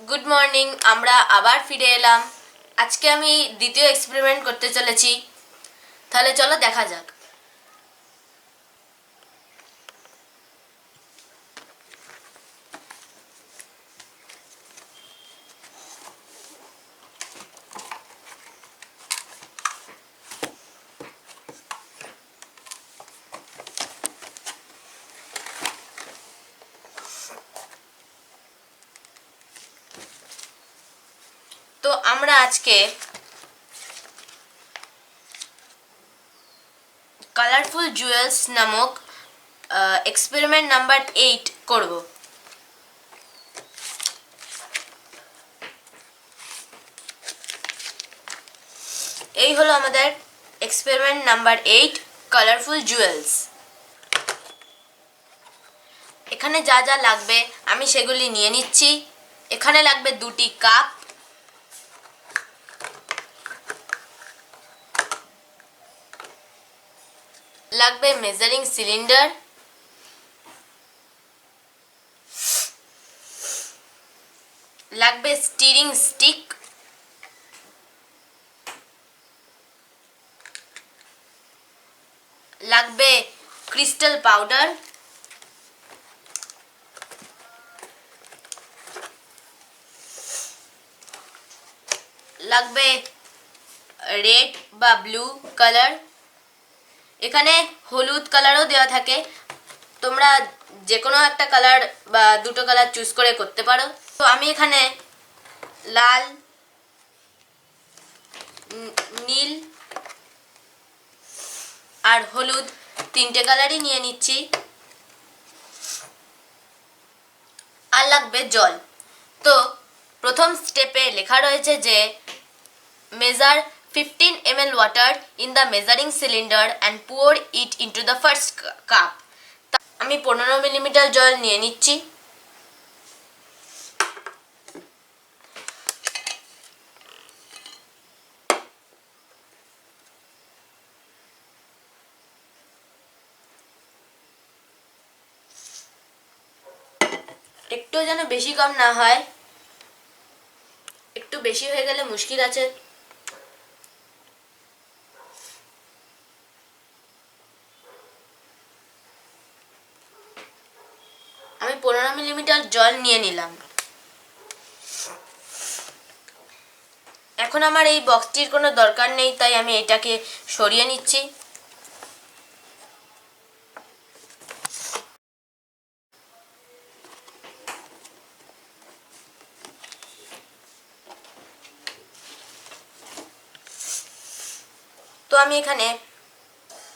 Good morning. আমরা আবার ফিরে এলাম। আজকে আমি দ্বিতীয় এক্সপেরিমেন্ট করতে চলেছি। তাহলে চলো দেখা যাক। তো আমরা আজকে কালারফুল জুয়েলস নামক এক্সপেরিমেন্ট নাম্বার 8 করব। এই হলো আমাদের এক্সপেরিমেন্ট নাম্বার 8, কালারফুল জুয়েলস। এখানে যা যা লাগবে আমি সেগুলি নিয়ে নিচ্ছি। এখানে লাগবে 2টি কাপ, লাগবে মেজারিং সিলিন্ডার, লাগবে স্টিরিং স্টিক, লাগবে ক্রিস্টাল পাউডার, লাগবে রেড বা ব্লু কালার। এখানে হলুদ কালারও দেওয়া থাকে, তোমরা যে কোনো একটা কালার বা দুটো কালার চুজ করে করতে পারো। তো আমি এখানে লাল, নীল আর হলুদ 3টে কালারই নিয়ে নিচ্ছি। আর লাগবে জল। তো প্রথম স্টেপে লেখা রয়েছে যে measure 15 ml water in the measuring cylinder and pour it into the first cup. আমি 15 মিলিমিটার জল নিয়ে নিচ্ছি। একটু যেন বেশি কম না হয়, একটু বেশি হয়ে গেলে মুশকিল আছে। আমি 15 মিলিমিটার জল নিয়ে নিলাম। এখন আমার এই বক্সটির কোনো দরকার নেই, তাই আমি এটাকে সরিয়ে নিচ্ছি। তো আমি এখানে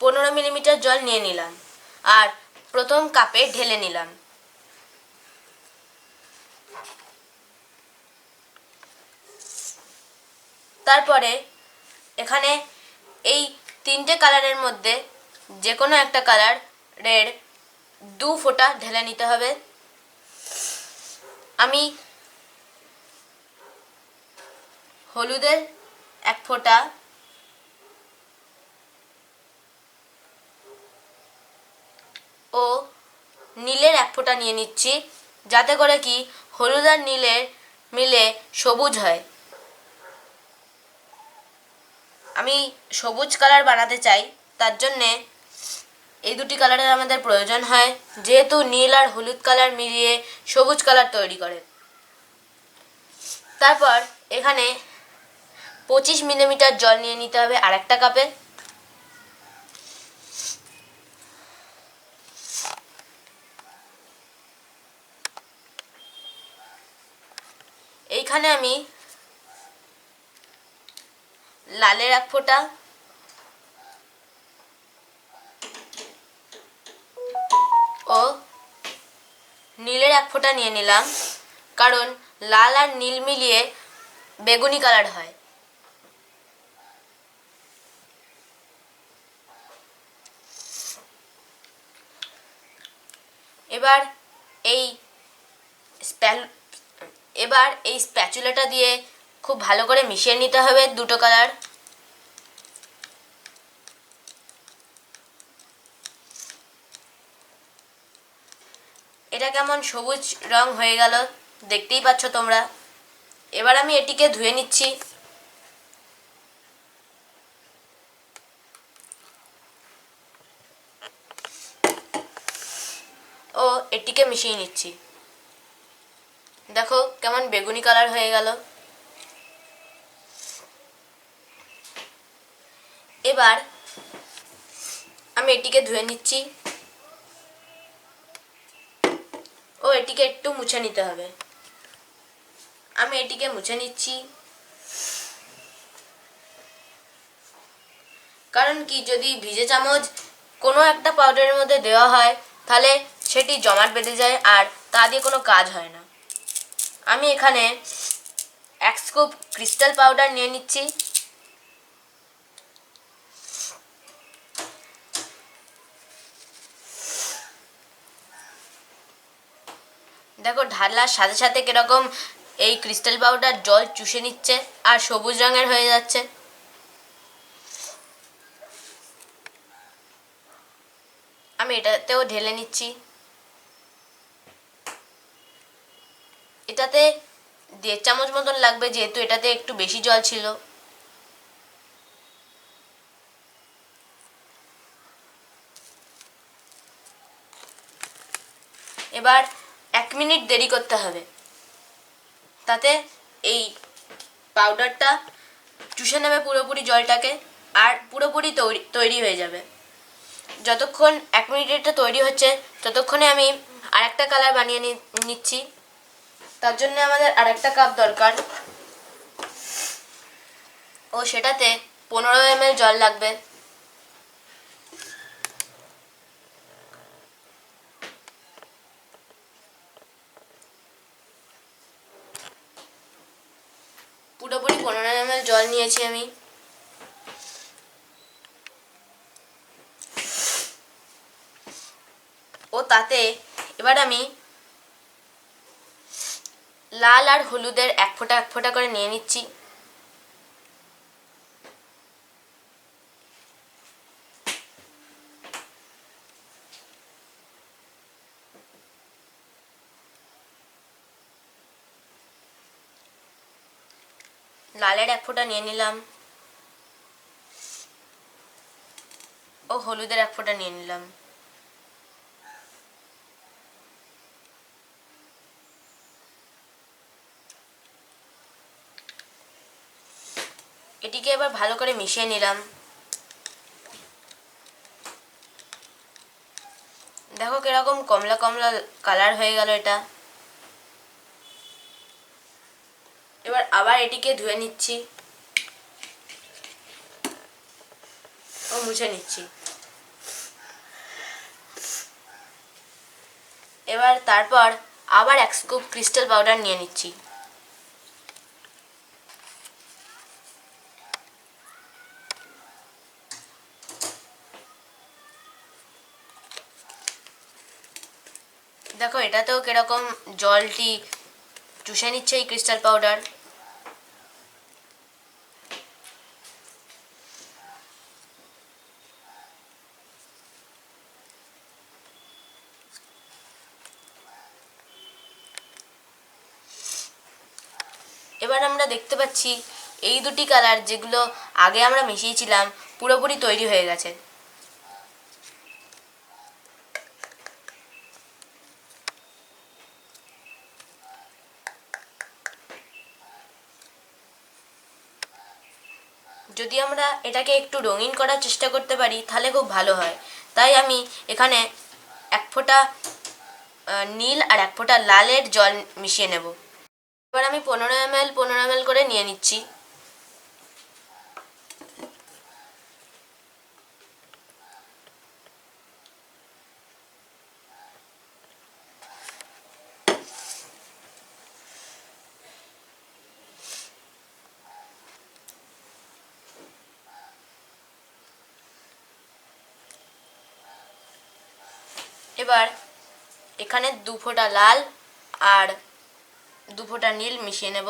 15 মিলিমিটার জল নিয়ে নিলাম আর প্রথম কাপে ঢেলে নিলাম। তারপরে এখানে এই 3টে কালারের মধ্যে যে কোনো একটা কালারের 2 ফোঁটা ঢেলে নিতে হবে। আমি হলুদের 1 ফোঁটা, ও নীলের 1 ফোঁটা নিয়ে নিচ্ছি, যাতে করে কি হলুদ আর নীলের মিলে সবুজ হয়। আমি সবুজ কালার বানাতে চাই, তার জন্যে এই 2টি কালারের আমাদের প্রয়োজন হয়, যেহেতু নীল আর হলুদ কালার মিলিয়ে সবুজ কালার তৈরি করে। তারপর এখানে 25 মিলিমিটার জল নিয়ে নিতে হবে আরেকটা কাপে। এইখানে আমি লালের 1 ফোঁটা ও নীলের 1 ফোঁটা নিয়ে নিলাম, কারণ লাল আর নীল মিলিয়ে বেগুনি কালার হয়। এবার এই স্প্যাচুলাটা দিয়ে খুব ভালো করে মিশিয়ে নিতে হবে 2টো কালার। এটা কেমন সবুজ রং হয়ে গেল, দেখতেই পাচ্ছ তোমরা। এবার আমি এটিকে ধুয়ে নিচ্ছি। ও এটিকে মিশিয়ে নিচ্ছি। দেখো কেমন বেগুনি কালার হয়ে গেল। এবার আমি এটিকে ধুয়ে নিচ্ছি ও এটিকে একটু মুছে নিতে হবে। আমি এটিকে মুছে নিচ্ছি, কারণ কি যদি ভিজে চামচ কোনো একটা পাউডারের মধ্যে দেওয়া হয় তাহলে সেটি জমাট বেঁধে যায় আর তা দিয়ে কোনো কাজ হয় না। আমি এখানে 1 স্কুপ ক্রিস্টাল পাউডার নিয়ে নিচ্ছি। দেখো ঢালার সাথে সাথে কিরকম এই ক্রিস্টাল পাউডার জল চুষে নিচ্ছে আর সবুজ রঙের হয়ে যাচ্ছে। আমি এটাতেও ঢেলে নিচ্ছি। এটাতে 1.5 চামচ মতন লাগবে, যেহেতু এটাতে একটু বেশি জল ছিল। এবার 1 মিনিট দেরি করতে হবে, তাতে এই পাউডারটা চুষে নেবে পুরোপুরি জলটাকে আর পুরোপুরি তৈরি হয়ে যাবে। যতক্ষণ 1 মিনিট এটা তৈরি হচ্ছে ততক্ষণে আমি আরেকটা কালার বানিয়ে নিচ্ছি। তার জন্য আমাদের আরেকটা কাপ দরকার ও সেটাতে 15 ml জল লাগবে। পুরোপুরি 15 ml জল নিয়েছি আমি। ও তাতে এবার আমি লাল আর হলুদের 1 ফোঁটা 1 ফোঁটা করে নিয়ে নিচ্ছি। লালের 1 ফোঁটা নিয়ে নিলাম ও হলুদের 1 ফোঁটা নিয়ে নিলাম। এটিকে এবার ভালো করে মিশিয়ে নিলাম। দেখো কিরকম কমলা কমলা কালার হয়ে গেল এটা। এবার আবার এটিকে ধুয়ে নিচ্ছি ও মুছে নিচ্ছি। এবার তারপর আবার 1 স্কুপ ক্রিস্টাল পাউডার নিয়ে নিচ্ছি। দেখো এটাতেও কিরকম জলটি চুষে নিচ্ছে এই ক্রিস্টাল পাউডার। এবার আমরা দেখতে পাচ্ছি এই দুটি কালার যেগুলো আগে আমরা মিশিয়েছিলাম পুরোপুরি তৈরি হয়ে গেছে। যদি আমরা এটাকে একটু রঙিন করার চেষ্টা করতে পারি তাহলে খুব ভালো হয়। তাই আমি এখানে 1 ফোঁটা নীল আর 1 ফোঁটা লালের জল মিশিয়ে নেব। এবার আমি 15 ml করে নিয়ে নিচ্ছি। এবার এখানে 2 ফোঁটা লাল আর 2 ফোঁটা নীল মিশিয়ে নেব।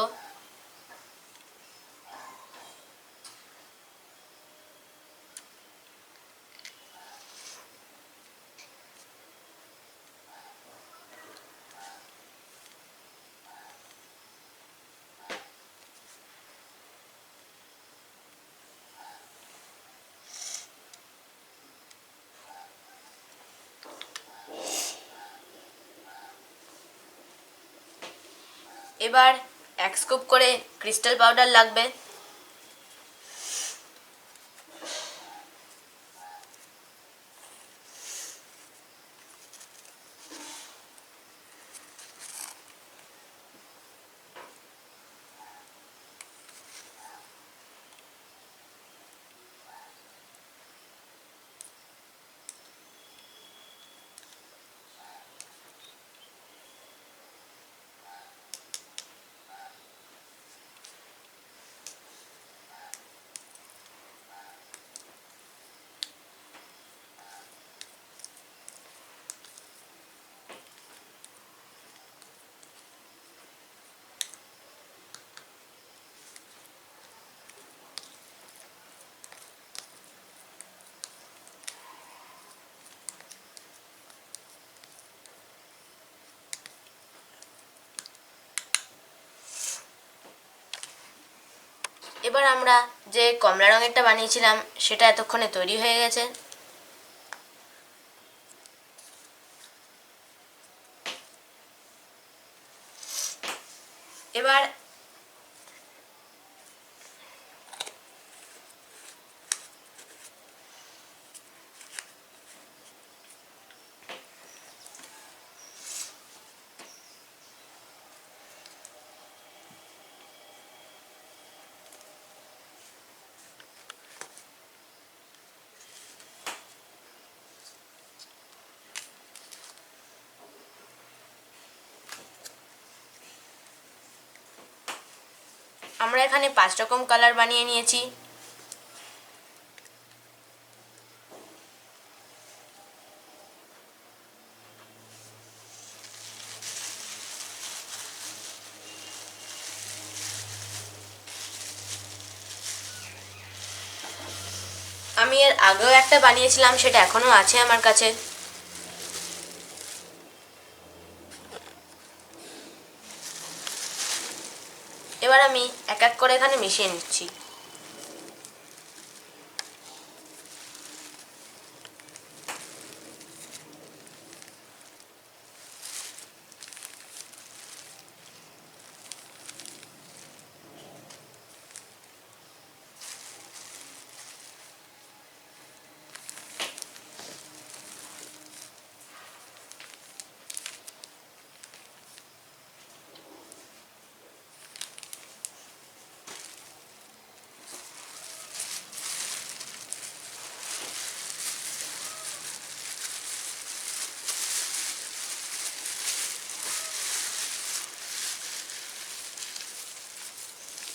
এবার 1 স্কুপ করে ক্রিস্টাল পাউডার লাগবে। এবার আমরা যে কমলা রঙেরটা বানিয়েছিলাম সেটা এতক্ষণে তৈরি হয়ে গেছে। এবার আমরা এখানে 5 রকম কালার বানিয়ে নিয়েছি। আমি এর আগেও একটা বানিয়েছিলাম, সেটা এখনো আছে আমার কাছে। এবার আমি এক এক করে এখানে মিশিয়ে নিচ্ছি।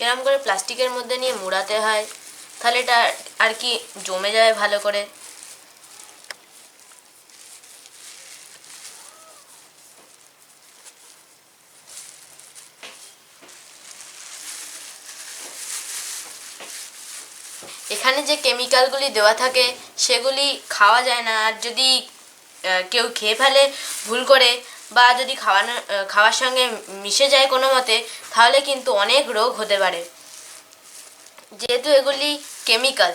এরকম করে প্লাস্টিকের মধ্যে নিয়ে মুড়াতে হয়, তাহলে এটা আর কি জমে যায় ভালো করে। এখানে যে কেমিক্যালগুলি দেওয়া থাকে সেগুলি খাওয়া যায় না, আর যদি কেউ খেয়ে ফেলে ভুল করে বা যদি খাওয়ার সঙ্গে মিশে যায় কোনো মতে, তাহলে কিন্তু অনেক রোগ হতে পারে, যেহেতু এগুলি কেমিক্যাল।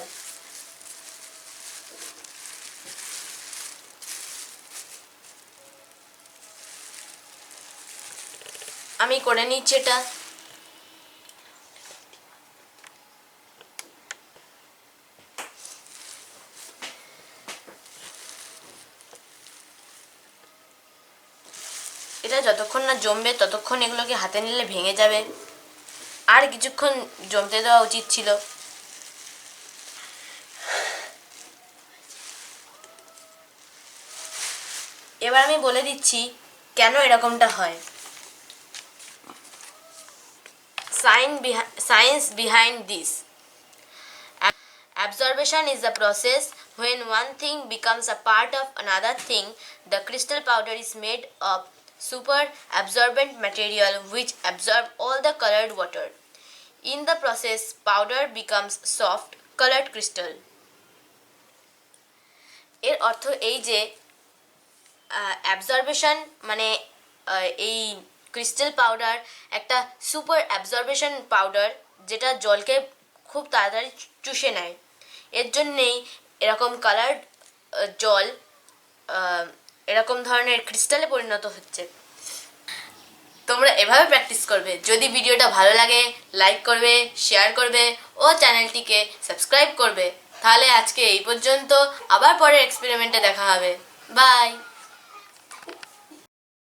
আমি করে নিচ্ছি এটা। এটা যতক্ষণ না জমবে ততক্ষণ এগুলোকে হাতে নিলে ভেঙে যাবে, আর কিছুক্ষণ জমতে দেওয়া উচিত ছিল। এবার আমি বলে দিচ্ছি কেন এরকমটা হয়। Science behind this. Absorption is the process when one thing becomes a part of another thing. The crystal powder is made of super absorbent material which absorb all the colored water. In the process, powder becomes soft colored crystal. এর অর্থ এই যে absorption মানে এই crystal powder একটা super absorption powder, যেটা জলকে খুব তাড়াতাড়ি চুষে নেয়। এর জন্যেই এরকম কালার জল এরকম ধরনের ক্রিস্টালে পরিণত হচ্ছে। তোমরা এভাবে প্র্যাকটিস করবে। যদি ভিডিওটা ভালো লাগে লাইক করবে, শেয়ার করবে ও চ্যানেলটিকে সাবস্ক্রাইব করবে। তাহলে আজকে এই পর্যন্ত, আবার পরের এক্সপেরিমেন্টে দেখা হবে। বাই।